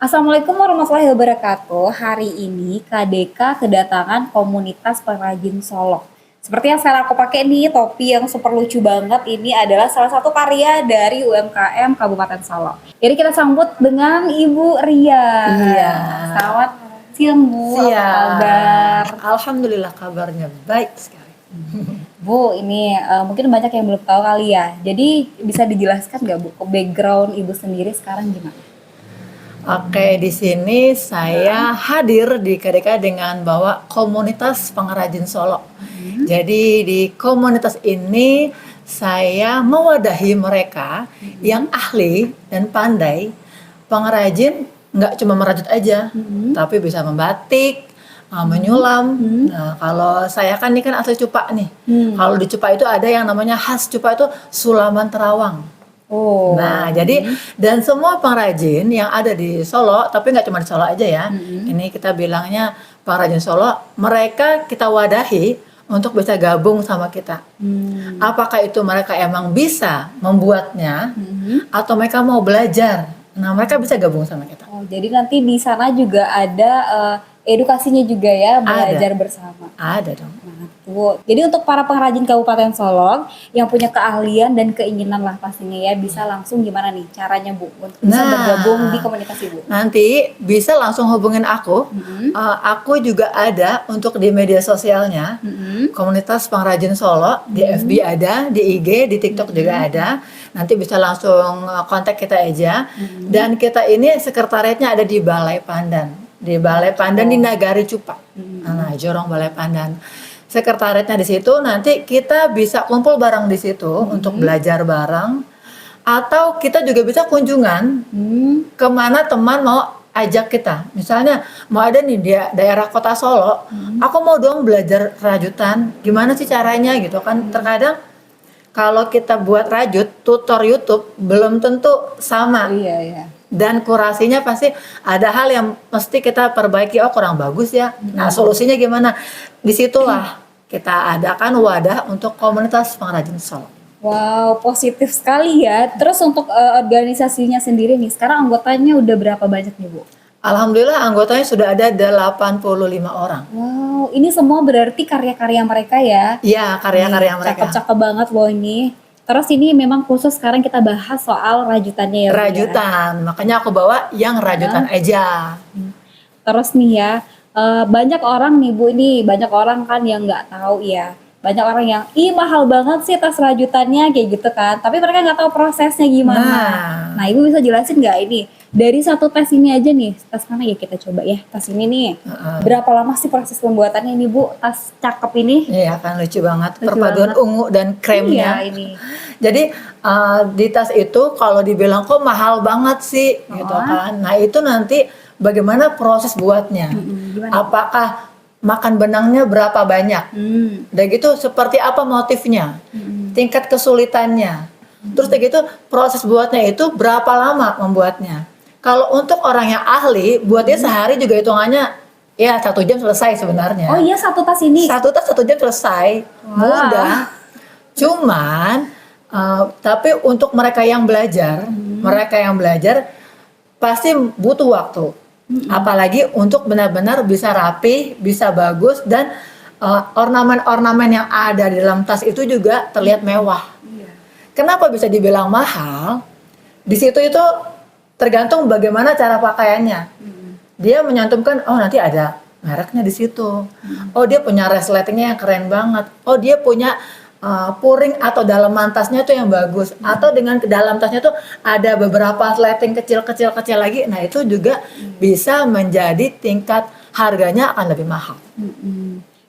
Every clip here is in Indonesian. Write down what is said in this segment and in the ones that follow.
Assalamualaikum warahmatullahi wabarakatuh. Hari ini KDK kedatangan komunitas pengrajin Solok. Seperti yang sekarang aku pakai nih, topi yang super lucu banget. Ini adalah salah satu karya dari UMKM Kabupaten Solok. Jadi kita sambut dengan Ibu Ria. Iya. Selamat siang Bu, apa Siang. kabar? Alhamdulillah kabarnya baik sekali. Bu, ini mungkin banyak yang belum tahu kali ya. Jadi bisa dijelaskan nggak Bu, ke background Ibu sendiri sekarang gimana? Oke, di sini saya hadir di KDK dengan bawa komunitas pengrajin Solo. Jadi di komunitas ini saya mewadahi mereka yang ahli dan pandai pengrajin, nggak cuma merajut aja, tapi bisa membatik, menyulam. Nah, kalau saya kan ini kan asli Cupa nih. Kalau di Cupa itu ada yang namanya khas Cupa itu sulaman terawang. Oh. Nah, jadi dan semua pengrajin yang ada di Solo, tapi nggak cuma di Solo aja ya. Ini kita bilangnya pengrajin Solo, mereka kita wadahi untuk bisa gabung sama kita. Apakah itu mereka emang bisa membuatnya atau mereka mau belajar? Nah, mereka bisa gabung sama kita. Oh, jadi nanti di sana juga ada edukasinya juga ya, belajar bersama. Ada dong. Nah, tuh. Jadi untuk para pengrajin Kabupaten Solok yang punya keahlian dan keinginan lah pastinya ya, bisa langsung gimana nih caranya Bu untuk bisa bergabung di komunitas Ibu? Nanti bisa langsung hubungin aku. Aku juga ada untuk di media sosialnya. Komunitas pengrajin Solo, di FB ada, di IG, di TikTok juga ada. Nanti bisa langsung kontak kita aja. Dan kita ini sekretariatnya ada di Balai Pandan. Di Balai Pandan di Nagari Cupa. Nah, Jorong Balai Pandan. Sekretariatnya di situ, nanti kita bisa kumpul bareng di situ untuk belajar bareng, atau kita juga bisa kunjungan kemana teman mau ajak kita. Misalnya mau ada nih di daerah kota Solo, aku mau dong belajar rajutan, gimana sih caranya gitu kan. Terkadang kalau kita buat rajut, tutor YouTube belum tentu sama. Iya, iya. Dan kurasinya pasti ada hal yang mesti kita perbaiki, oh kurang bagus ya. Nah, solusinya gimana? Disitulah kita adakan wadah untuk komunitas pengrajin Solo. Wow, positif sekali ya. Terus untuk organisasinya sendiri nih, sekarang anggotanya udah berapa banyak nih Bu? Alhamdulillah anggotanya sudah ada 85 orang. Wow, ini semua berarti karya-karya mereka ya? Iya, karya-karya mereka. Cakep-cakep banget loh ini. Terus ini memang khusus sekarang kita bahas soal rajutannya ya Bu, Rajutan, makanya aku bawa yang rajutan aja. Terus nih ya, banyak orang nih Bu, ini banyak orang kan yang nggak tahu ya. Banyak orang yang, ih mahal banget sih tas rajutannya kayak gitu kan. Tapi mereka nggak tahu prosesnya gimana. Nah, Ibu bisa jelasin nggak ini? Dari satu tas ini aja nih, tas mana ya kita coba ya, tas ini nih. Berapa lama sih proses pembuatannya ini Bu, tas cakep ini? Iya kan, lucu banget. Lucu Perpaduan banget. ungu dan kremnya. Iya ini. Jadi di tas itu kalau dibilang kok mahal banget sih gitu kan. Nah, itu nanti bagaimana proses buatnya. Gimana? Apakah makan benangnya berapa banyak? Dan gitu seperti apa motifnya? Tingkat kesulitannya. Terus kayak gitu proses buatnya itu berapa lama membuatnya? Kalau untuk orang yang ahli, buatnya sehari juga hitungannya ya 1 jam selesai sebenarnya. Oh iya, satu tas ini? Satu tas 1 jam selesai, mudah. Cuman tapi untuk mereka yang belajar, pasti butuh waktu. Apalagi untuk benar-benar bisa rapi, bisa bagus, dan ornamen-ornamen yang ada di dalam tas itu juga terlihat mewah. Kenapa bisa dibilang mahal? Di situ itu tergantung bagaimana cara pakaiannya. Dia menyantumkan, oh nanti ada mereknya di situ. Oh dia punya resletingnya yang keren banget. Oh dia punya puring atau dalaman tasnya tuh yang bagus. Atau dengan ke dalam tasnya tuh ada beberapa resleting kecil-kecil lagi. Nah itu juga bisa menjadi tingkat harganya akan lebih mahal.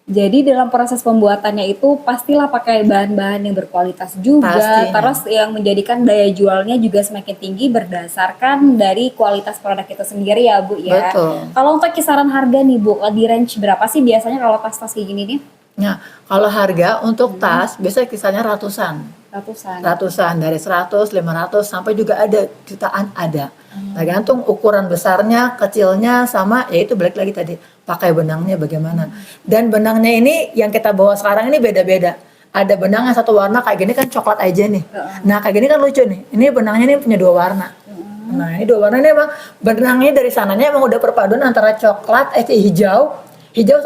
Jadi dalam proses pembuatannya itu pastilah pakai bahan-bahan yang berkualitas juga. Pastinya. Terus yang menjadikan daya jualnya juga semakin tinggi berdasarkan dari kualitas produk itu sendiri ya Bu ya. Betul. Kalau untuk kisaran harga nih Bu, di range berapa sih biasanya kalau tas-tas kayak gini nih? Nah, kalau harga untuk tas biasanya kisarnya ratusan. Ratusan dari 100, 500 sampai juga ada jutaan ada. Tergantung ukuran besarnya, kecilnya, sama ya itu balik lagi tadi pakai benangnya bagaimana. Dan benangnya ini yang kita bawa sekarang ini beda-beda. Ada benang yang satu warna kayak gini kan coklat aja nih. Nah kayak gini kan lucu nih. Ini benangnya ini punya 2 warna. Nah ini 2 warna ini emang benangnya dari sananya emang udah perpaduan antara coklat, hijau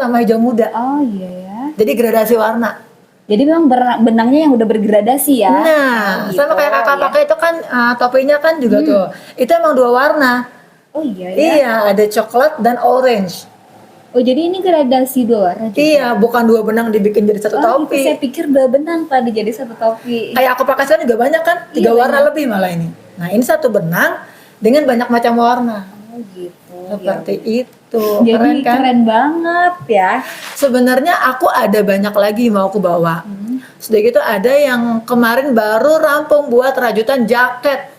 sama hijau muda. Oh iya ya. Jadi gradasi warna. Jadi memang benangnya yang udah bergradasi ya. Nah, gitu. sama kayak kakak Iya. pakai itu kan topinya kan juga tuh. Itu emang 2 warna. Oh iya ya. Iya, ada coklat dan orange. Oh jadi ini gradasi 2 warna juga. Iya, bukan 2 benang dibikin jadi satu Oh, gitu. topi. Saya pikir 2 benang tadi jadi 1 topi. Kayak aku pakai sekarang juga banyak kan, 3 Iya, warna lebih malah ini. Nah, ini 1 benang dengan banyak macam warna. Oh gitu. Seperti itu. Jadi Keren kan? keren banget ya. Sebenarnya aku ada banyak lagi mau aku bawa. Sudah gitu ada yang kemarin baru rampung buat rajutan jaket.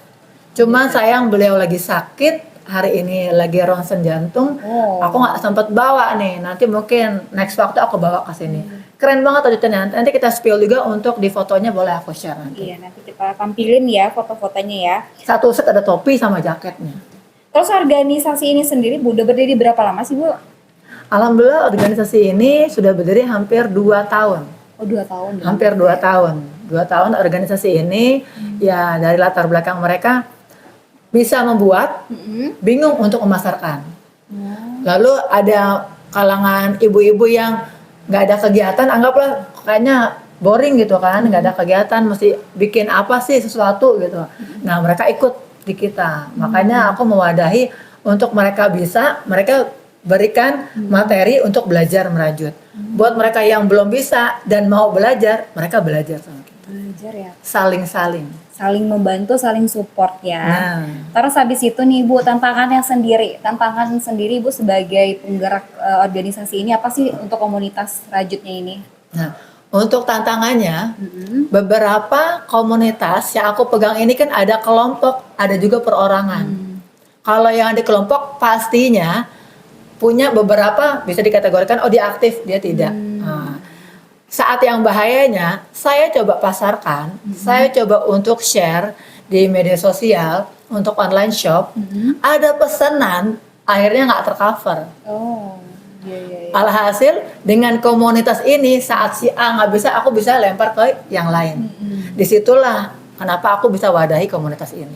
Cuman sayang beliau lagi sakit, hari ini lagi ronsen jantung. Oh. Aku nggak sempat bawa nih. Nanti mungkin next waktu aku bawa ke sini. Keren banget rajutannya. Nanti kita spill juga untuk di fotonya, boleh aku share nanti. Iya nanti kita tampilin ya foto-fotonya ya. Satu set ada topi sama jaketnya. Terus organisasi ini sendiri Bu udah berdiri berapa lama sih Bu? Alhamdulillah organisasi ini sudah berdiri hampir 2 tahun. Oh 2 tahun. Hampir 2 tahun. 2 tahun organisasi ini ya dari latar belakang mereka bisa membuat, bingung untuk memasarkan. Lalu ada kalangan ibu-ibu yang nggak ada kegiatan, anggaplah kayaknya boring gitu kan, nggak ada kegiatan, mesti bikin apa sih sesuatu gitu. Nah mereka ikut di kita, makanya aku mewadahi untuk mereka berikan materi untuk belajar merajut. Buat mereka yang belum bisa dan mau belajar, mereka belajar sama kita. Belajar ya. Saling-saling. Saling membantu, saling support ya. Nah. Terus habis itu nih Bu, tantangan sendiri Bu sebagai penggerak organisasi ini apa sih untuk komunitas rajutnya ini? Nah, untuk tantangannya, beberapa komunitas yang aku pegang ini kan ada kelompok, ada juga perorangan. Kalau yang di kelompok pastinya punya beberapa bisa dikategorikan, oh dia aktif, dia tidak. Nah, saat yang bahayanya, saya coba pasarkan, saya coba untuk share di media sosial, untuk online shop, ada pesanan, akhirnya nggak tercover. Oh, iya. Alhasil dengan komunitas ini saat si A nggak bisa, aku bisa lempar ke yang lain. Disitulah kenapa aku bisa wadahi komunitas ini.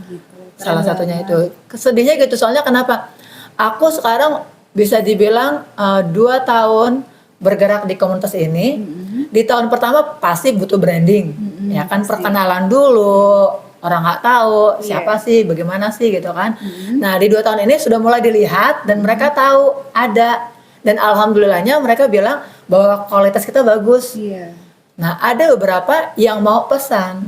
Gitu. Salah satunya itu. Kesedihnya gitu soalnya kenapa? Aku sekarang bisa dibilang 2 tahun bergerak di komunitas ini. Di tahun pertama pasti butuh branding, ya kan perkenalan dulu. Orang nggak tahu siapa sih, bagaimana sih gitu kan. Nah di 2 tahun ini sudah mulai dilihat dan mereka tahu ada. Dan alhamdulillahnya mereka bilang bahwa kualitas kita bagus. Iya. Nah ada beberapa yang mau pesan.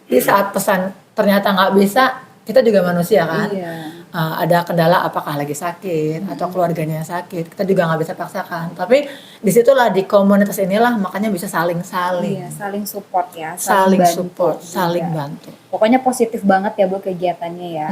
Di saat pesan ternyata nggak bisa, kita juga manusia kan. Iya. Ada kendala apakah lagi sakit atau keluarganya yang sakit, kita juga nggak bisa paksakan. Tapi disitulah di komunitas inilah makanya bisa saling Iya, saling support ya. saling bantu support, juga. saling bantu. Pokoknya positif banget ya Bu kegiatannya ya.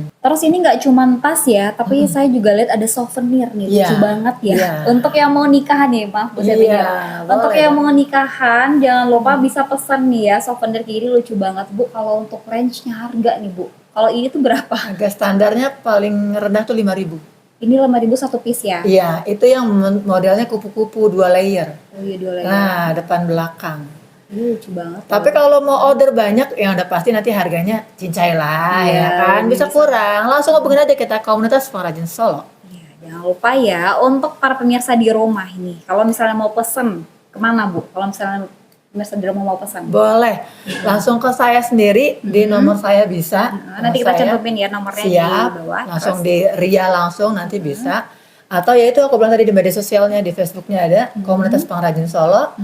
Terus ini nggak cuma tas ya, tapi saya juga lihat ada souvenir nih, Iya. lucu banget ya. Iya. Untuk yang mau nikahan nih, maaf Bu saya Iya, pikir. Untuk boleh. yang mau nikahan, jangan lupa bisa pesan nih ya, souvenir kayak gini lucu banget Bu. Kalau untuk range-nya harga nih Bu, kalau ini tuh berapa? Harga standarnya paling rendah tuh 5.000. Ini 5.000 satu piece ya? Iya, itu yang modelnya kupu-kupu 2 layer. Oh iya 2 layer. Nah, depan belakang. Ini lucu banget. Tapi kalau mau order banyak, yang udah pasti nanti harganya cincai lah, Iya, ya kan? Bisa kurang. Langsung hubungin aja kita komunitas pengrajin Solo. Ya, jangan lupa ya untuk para pemirsa di rumah ini, kalau misalnya mau pesen kemana Bu? Kalau misalnya pemirsa di rumah mau pesan, Boleh, langsung ke saya sendiri di nomor saya bisa. nanti kita Nomor saya. cantumin ya nomornya Siap, di bawah. langsung di Ria langsung nanti bisa. Atau ya itu aku bilang tadi di media sosialnya, di Facebooknya ada komunitas pengrajin Solo,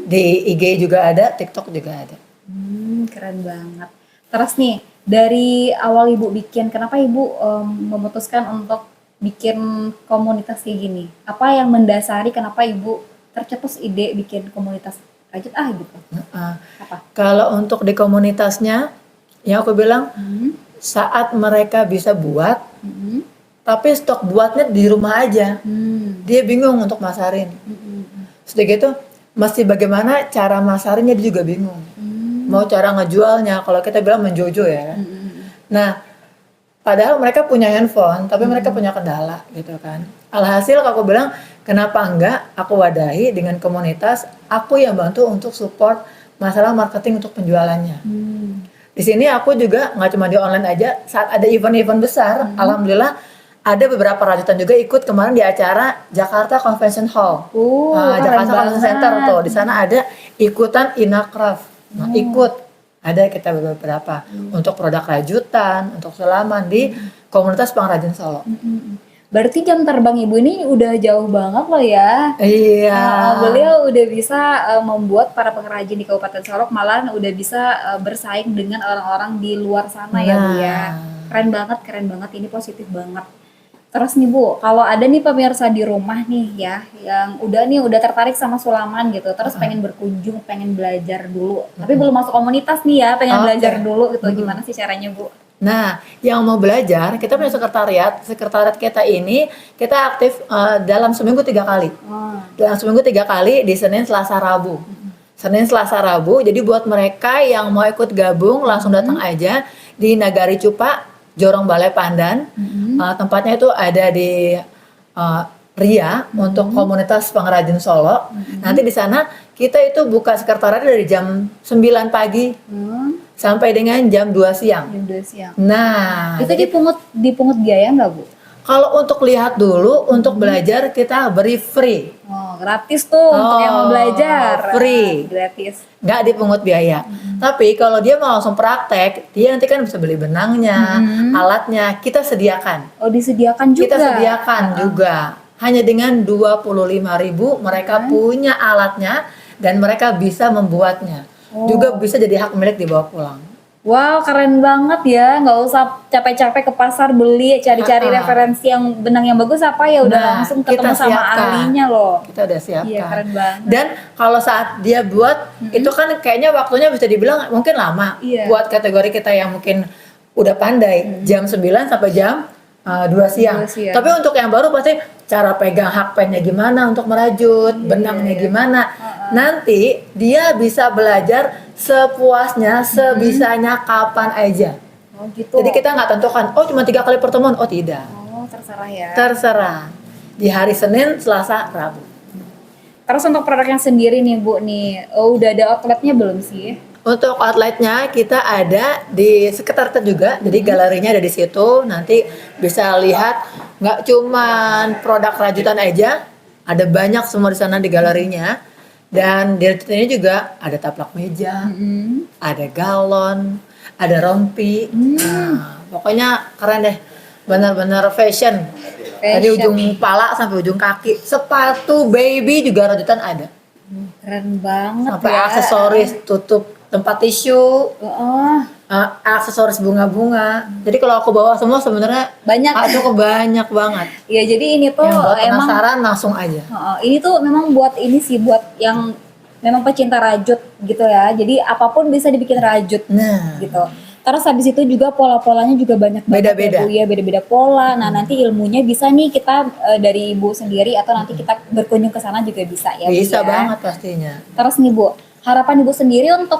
di IG juga ada, TikTok juga ada. Keren banget. Terus nih dari awal Ibu bikin, kenapa Ibu memutuskan untuk bikin komunitas kayak gini? Apa yang mendasari kenapa Ibu tercetus ide bikin komunitas rajut gitu? Apa? Kalau untuk di komunitasnya, yang aku bilang saat mereka bisa buat, tapi stok buatnya di rumah aja, dia bingung untuk masarin. Sudah gitu, mesti bagaimana cara masarinnya dia juga bingung. Mau cara ngejualnya, kalau kita bilang menjojo ya. Nah, padahal mereka punya handphone, tapi mereka punya kendala gitu kan. Alhasil aku bilang, kenapa enggak aku wadahi dengan komunitas, aku yang bantu untuk support masalah marketing untuk penjualannya. Di sini aku juga nggak cuma di online aja, saat ada event-event besar, alhamdulillah ada beberapa rajutan juga ikut kemarin di acara Jakarta Convention Hall. Keren Jakarta Convention Center banget. tuh. Di sana ada ikutan Inacraft. Nah, ikut ada kita beberapa untuk produk rajutan, untuk sulaman di komunitas pengrajin Solo. Berarti jam terbang ibu ini udah jauh banget loh ya. Iya. Beliau udah bisa membuat para pengrajin di Kabupaten Solok malahan udah bisa bersaing dengan orang-orang di luar sana ya Bu ya. Keren banget, ini positif banget. Terus nih Bu, kalau ada nih pemirsa di rumah nih ya, yang udah tertarik sama sulaman gitu, terus pengen berkunjung, pengen belajar dulu, tapi belum masuk komunitas nih ya, pengen belajar dulu gitu, gimana sih caranya Bu? Nah, yang mau belajar, kita punya sekretariat kita ini kita aktif dalam seminggu 3 kali. Dalam seminggu 3 kali di Senin, Selasa, Rabu. Senin, Selasa, Rabu. Jadi buat mereka yang mau ikut gabung langsung datang aja di Nagari Cupa, Jorong Balai Pandan. Tempatnya itu ada di Ria untuk komunitas pengrajin Solo. Nanti di sana kita itu buka sekretariat dari jam 9 pagi sampai dengan jam 2 siang. Jam 2 siang. Nah, Itu dipungut biaya nggak Bu? kalau untuk lihat dulu, untuk belajar kita beri free. Oh, gratis tuh untuk yang mau belajar. Free. Gratis. Nggak dipungut biaya. Tapi kalau dia mau langsung praktek, dia nanti kan bisa beli benangnya, alatnya, kita sediakan. Oh, disediakan juga. Kita sediakan juga. Hanya dengan 25.000 mereka punya alatnya dan mereka bisa membuatnya. Juga bisa jadi hak milik dibawa pulang. Wow, keren banget ya. Nggak usah capek-capek ke pasar beli, cari-cari referensi yang benang yang bagus apa ya udah langsung ketemu kita sama siapkan. ahlinya loh. Kita udah siapkan. Iya, keren banget. Dan kalau saat dia buat, itu kan kayaknya waktunya bisa dibilang mungkin lama. Iya. Buat kategori kita yang mungkin udah pandai, jam 9 sampai jam 2 siang. 2 siang. Tapi untuk yang baru pasti cara pegang hakpennya gimana untuk merajut, benangnya gimana. Nanti dia bisa belajar sepuasnya, sebisanya, kapan aja. Oh gitu. Jadi kita nggak tentukan, oh cuma 3 kali pertemuan, oh tidak. Oh, terserah ya. Terserah. Di hari Senin, Selasa, Rabu. Terus untuk produknya sendiri nih Bu nih, udah ada outletnya belum sih? Untuk outletnya kita ada di sekretariat juga, jadi galerinya ada di situ. Nanti bisa lihat nggak cuman produk rajutan aja, ada banyak semua di sana di galerinya. Dan di rajutan ini juga ada taplak meja, ada galon, ada rompi. Nah, pokoknya keren deh, benar-benar fashion. Dari ujung pala sampai ujung kaki. Sepatu baby juga rajutan ada. Keren banget Sampai ya. aksesoris tutup tempat tisu, Oh, aksesoris bunga-bunga. Jadi kalau aku bawa semua sebenarnya banyak. cukup banyak banget. Ya jadi ini tuh Yang buat emang penasaran langsung aja. ini tuh memang buat ini sih buat yang memang pecinta rajut gitu ya. Jadi apapun bisa dibikin rajut Nah, gitu. Terus habis itu juga pola-polanya juga banyak banget Beda-beda. ya, Bu, ya, beda-beda pola. Nah, nanti ilmunya bisa nih kita dari Ibu sendiri atau nanti kita berkunjung ke sana juga bisa ya. Bu, bisa ya. banget pastinya. Terus nih Bu, harapan Ibu sendiri untuk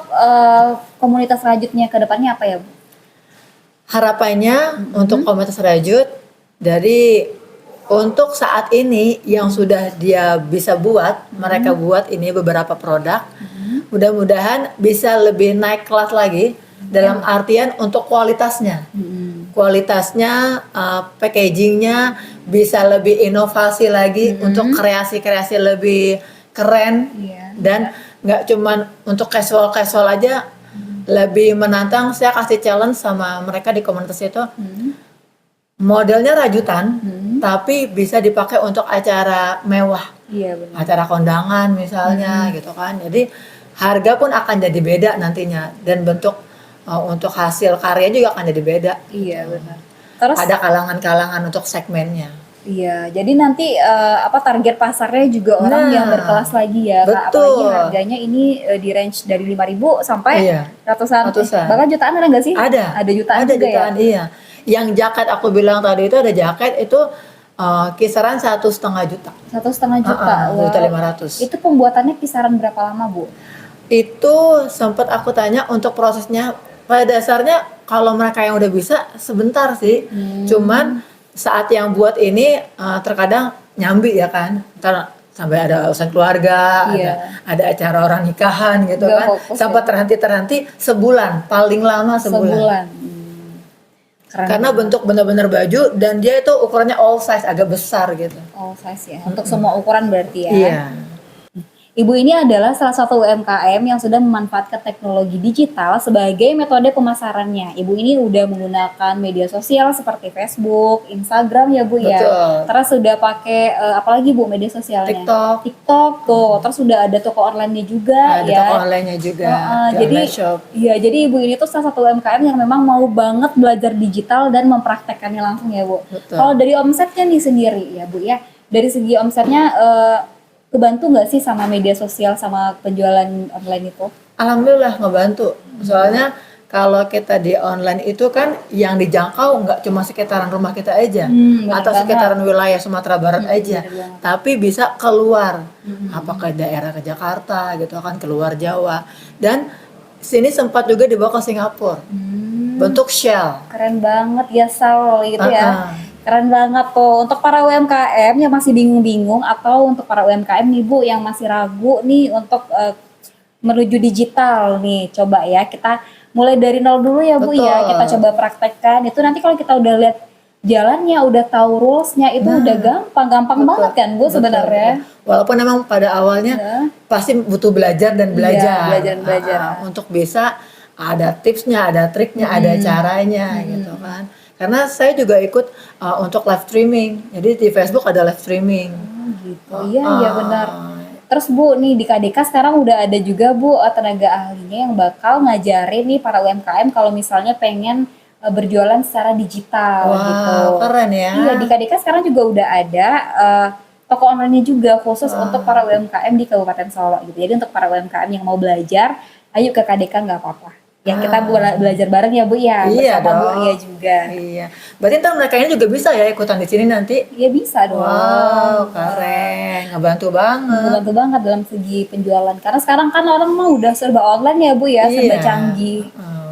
komunitas rajutnya ke depannya apa ya, Bu? Harapannya untuk komunitas rajut dari untuk saat ini yang sudah dia bisa buat, mereka buat ini beberapa produk. Mudah-mudahan bisa lebih naik kelas lagi dalam artian untuk kualitasnya. Kualitasnya, packagingnya bisa lebih inovasi lagi untuk kreasi-kreasi lebih keren. Iya. Dan nggak cuman untuk casual aja, lebih menantang. Saya kasih challenge sama mereka di komunitas itu, modelnya rajutan tapi bisa dipakai untuk acara mewah, Iya benar. acara kondangan misalnya gitu kan. Jadi harga pun akan jadi beda nantinya, dan bentuk untuk hasil karya juga akan jadi beda. Iya benar. Terus Ada kalangan-kalangan untuk segmennya. iya, jadi nanti target pasarnya juga orang Nah, yang berkelas lagi ya, Kak. betul. Apalagi harganya ini di range dari 5.000 sampai Iya. ratusan. Ratusan. Bahkan jutaan ada nggak sih? Ada jutaan ada juga jutaan, ya. iya. Yang jaket aku bilang tadi itu ada jaket itu kisaran 1,5 juta. 1,5 juta. 1.500.000. Itu pembuatannya kisaran berapa lama, Bu? Itu sempat aku tanya untuk prosesnya. Pada dasarnya kalau mereka yang udah bisa sebentar sih. Cuman saat yang buat ini terkadang nyambi ya kan. Ntar sampai ada urusan keluarga, Iya. ada acara orang nikahan gitu Nggak kan, fokus sampai ya. terhenti sebulan, paling lama sebulan. Sebulan. Keren. Karena bentuk benar-benar baju dan dia itu ukurannya all size, agak besar gitu. All size ya. Untuk semua ukuran berarti ya. Iya. Ibu ini adalah salah satu UMKM yang sudah memanfaatkan teknologi digital sebagai metode pemasarannya. Ibu ini udah menggunakan media sosial seperti Facebook, Instagram ya Bu ya. Betul. Terus sudah pakai apalagi Bu media sosialnya? TikTok. TikTok tuh. Terus sudah ada toko online-nya juga Ada ya. toko online-nya juga, di Jadi online shop. iya, jadi Ibu ini tuh salah satu UMKM yang memang mau banget belajar digital dan mempraktekkannya langsung ya Bu. Betul. Kalau dari omsetnya nih sendiri ya Bu ya, dari segi omsetnya kebantu nggak sih sama media sosial sama penjualan online itu? Alhamdulillah ngebantu. Soalnya kalau kita di online itu kan yang dijangkau nggak cuma sekitaran rumah kita aja, Bener atau banget. sekitaran wilayah Sumatera Barat aja, bener banget. tapi bisa keluar, apakah daerah ke Jakarta gitu kan, keluar Jawa, dan sini sempat juga dibawa ke Singapura, bentuk shell. Keren banget ya Sal gitu ya. Uh-uh. Keren banget tuh. Untuk para UMKM yang masih bingung-bingung atau untuk para UMKM nih Bu yang masih ragu nih untuk menuju digital nih, coba ya kita mulai dari nol dulu ya Bu ya. Betul. Kita coba praktekkan. Itu nanti kalau kita udah lihat jalannya, udah tahu rules-nya itu udah gampang banget kan Bu Betul, sebenarnya. betul. Walaupun memang pada awalnya Ya. pasti butuh belajar dan belajar, belajar. untuk bisa ada tipsnya, ada triknya, ada caranya gitu kan. Karena saya juga ikut untuk live streaming, jadi di Facebook ada live streaming. Gitu. Iya benar. Terus Bu nih di KDK sekarang udah ada juga Bu tenaga ahlinya yang bakal ngajarin nih para UMKM kalau misalnya pengen berjualan secara digital Wah, gitu. keren ya. Iya di KDK sekarang juga udah ada toko online-nya juga khusus untuk para UMKM di Kabupaten Solo gitu. Jadi untuk para UMKM yang mau belajar, ayo ke KDK nggak apa-apa. Ya kita belajar bareng ya Bu ya, Iya bersama Bu dong. Ria juga. Iya. Berarti ntar mereka ini juga bisa ya ikutan di sini nanti. Iya bisa dong. Wow, keren, ngebantu banget. Membantu banget dalam segi penjualan karena sekarang kan orang mah udah serba online ya Bu ya, serba Iya. canggih.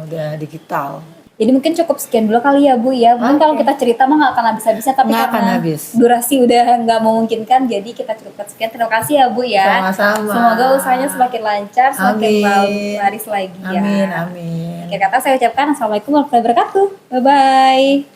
Udah digital. Jadi mungkin cukup sekian dulu kali ya Bu ya. Mungkin kalau kita cerita mah nggak akan habis-habisnya tapi Nggak akan karena habis. durasi udah nggak memungkinkan jadi kita cukupkan sekian. Terima kasih ya Bu ya. Sama-sama. Semoga usahanya semakin lancar, semakin Amin. laris lagi ya. Amin, amin. Akhir kata saya ucapkan Assalamualaikum warahmatullahi wabarakatuh. Bye bye.